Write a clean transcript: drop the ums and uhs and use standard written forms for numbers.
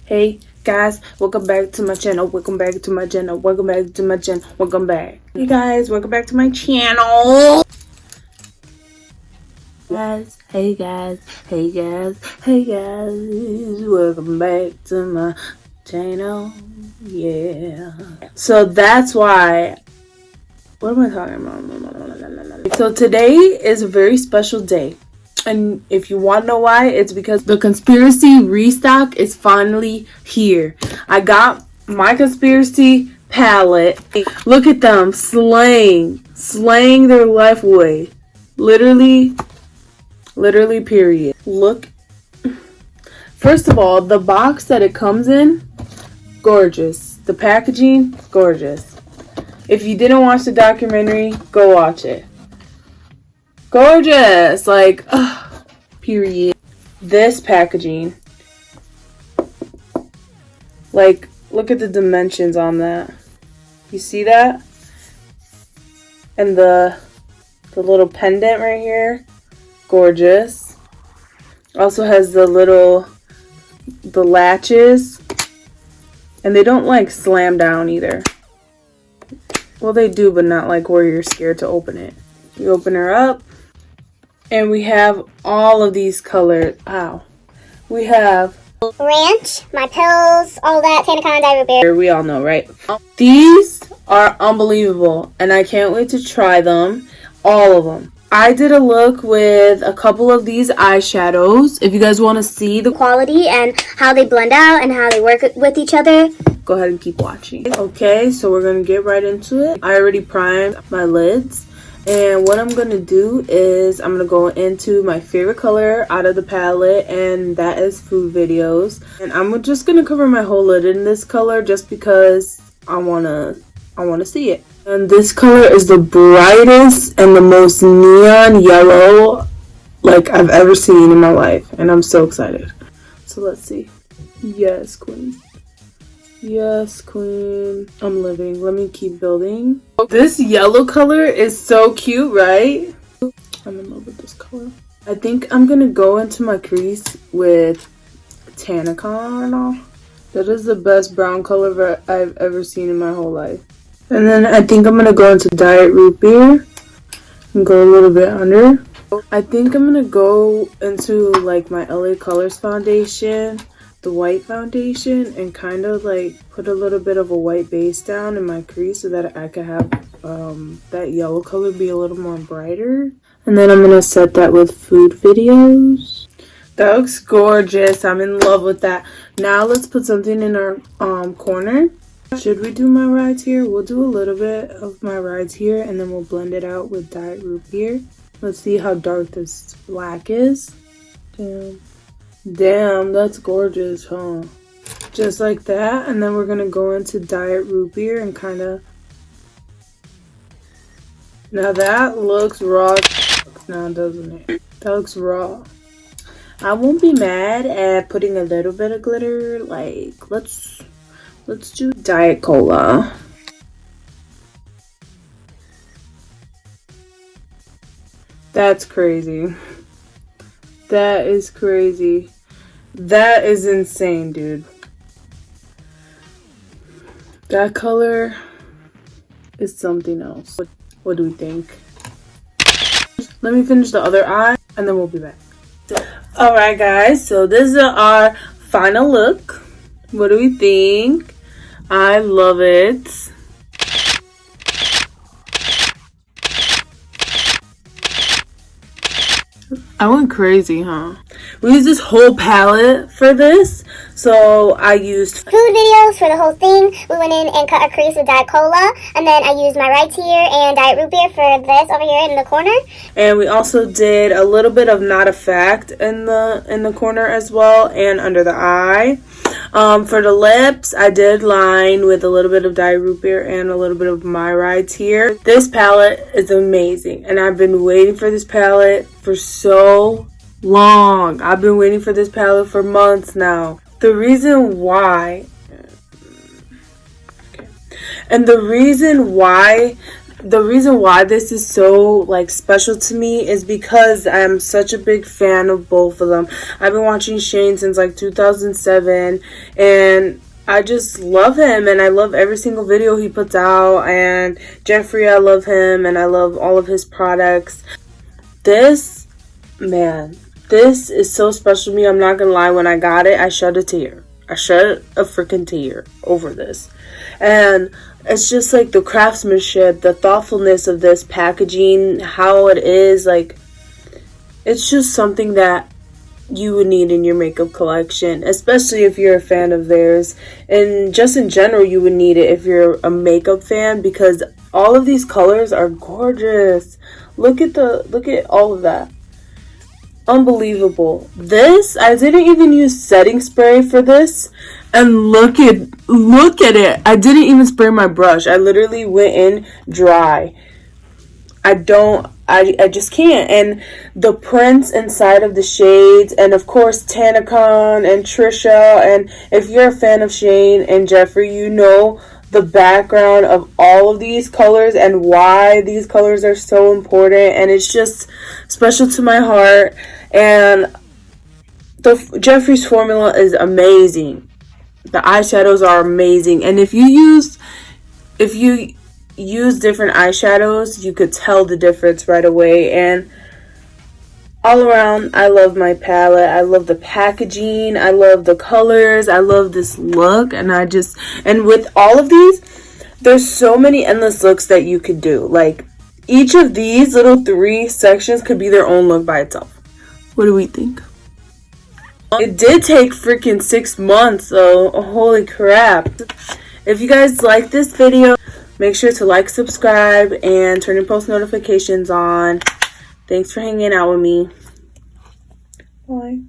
Hey guys, welcome back to my channel. Welcome back to my channel. Welcome back to my channel. Welcome back. Hey guys, welcome back to my channel. Guys, hey guys, hey guys, hey guys, welcome back to my channel. Yeah. So that's why. What am I talking about? So today is a very special day. And if you want to know why, it's because the conspiracy restock is finally here. I got my conspiracy palette. Look at them slaying their life away. Literally, period. Look. First of all, the box that it comes in, gorgeous. The packaging, gorgeous. If you didn't watch the documentary, go watch it. Gorgeous, like, period. This packaging, like, look at the dimensions on that. You see that? And the little pendant right here, gorgeous. Also has the latches, and they don't like slam down either. Well, they do, but not like where you're scared to open it. You open her up. And we have all of these colors. Ow. We have ranch, my pills, all that, Tanacon, Diary Bear. We all know, right? These are unbelievable. And I can't wait to try them. All of them. I did a look with a couple of these eyeshadows. If you guys want to see the quality and how they blend out and how they work with each other, go ahead and keep watching. Okay, so we're going to get right into it. I already primed my lids. And what I'm going to do is I'm going to go into my favorite color out of the palette, and that is Food Videos. And I'm just going to cover my whole lid in this color just because I want to see it. And this color is the brightest and the most neon yellow like I've ever seen in my life. And I'm so excited. So let's see. Yes, queen. Yes, queen. I'm living. Let me keep building. This yellow color is so cute, right? I'm in love with this color. I think I'm going to go into my crease with Tanacon. That is the best brown color I've ever seen in my whole life. And then I think I'm going to go into Diet Root Beer and go a little bit under. I think I'm going to go into like my LA Colors foundation, the white foundation, and kind of like put a little bit of a white base down in my crease so that I could have that yellow color be a little more brighter. And then I'm going to set that with Food Videos. That looks gorgeous. I'm in love with that. Now let's put something in our corner. Should we do my rides here? We'll do a little bit of my rides here, and then we'll blend it out with Diet Root Beer. Let's see how dark this black is. Damn, that's gorgeous, huh? Just like that. And then we're going to go into Diet Root Beer and kind of... Now that looks raw now, doesn't it? That looks raw. I won't be mad at putting a little bit of glitter. Like, let's do Diet Cola. That's crazy. That is crazy. That is insane, dude. That color is something else. What do we think? Let me finish the other eye and then we'll be back. Alright guys, so this is our final look. What do we think? I love it. I went crazy, huh? We used this whole palette for this. So I used Food Videos for the whole thing. We went in and cut our crease with Diet Cola. And then I used my rides here and Diet Root Beer for this over here in the corner. And we also did a little bit of Not a Fact in the corner as well, and under the eye. For the lips, I did line with a little bit of Diet Root Beer and a little bit of my rides here. This palette is amazing, and I've been waiting for this palette for so long. I've been waiting for this palette for months now. The reason why the reason why this is so like special to me is because I'm such a big fan of both of them. I've been watching Shane since like 2007, and I just love him, and I love every single video he puts out. And Jeffree, I love him, and I love all of his products. This, man, this is so special to me. I'm not gonna lie, when I got it, I shed a tear. I shed a freaking tear over this. And it's just like the craftsmanship, the thoughtfulness of this packaging, how it is, like, it's just something that you would need in your makeup collection, especially if you're a fan of theirs. And just in general, you would need it if you're a makeup fan, because all of these colors are gorgeous. Look at all of that. Unbelievable. This, I didn't even use setting spray for this, and look at it. I didn't even spray my brush. I literally went in dry. I just can't. And the prints inside of the shades, and of course Tanacon and Trisha, and if you're a fan of Shane and Jeffree, you know the background of all of these colors and why these colors are so important, and it's just special to my heart. And the Jeffree's formula is amazing. The eyeshadows are amazing, and if you use different eyeshadows, you could tell the difference right away. And all around, I love my palette. I love the packaging. I love the colors. I love this look. And with all of these, there's so many endless looks that you could do. Like, each of these little 3 sections could be their own look by itself. What do we think? It did take freaking 6 months, so holy crap. If you guys like this video, make sure to like, subscribe, and turn your post notifications on. Thanks for hanging out with me. Bye.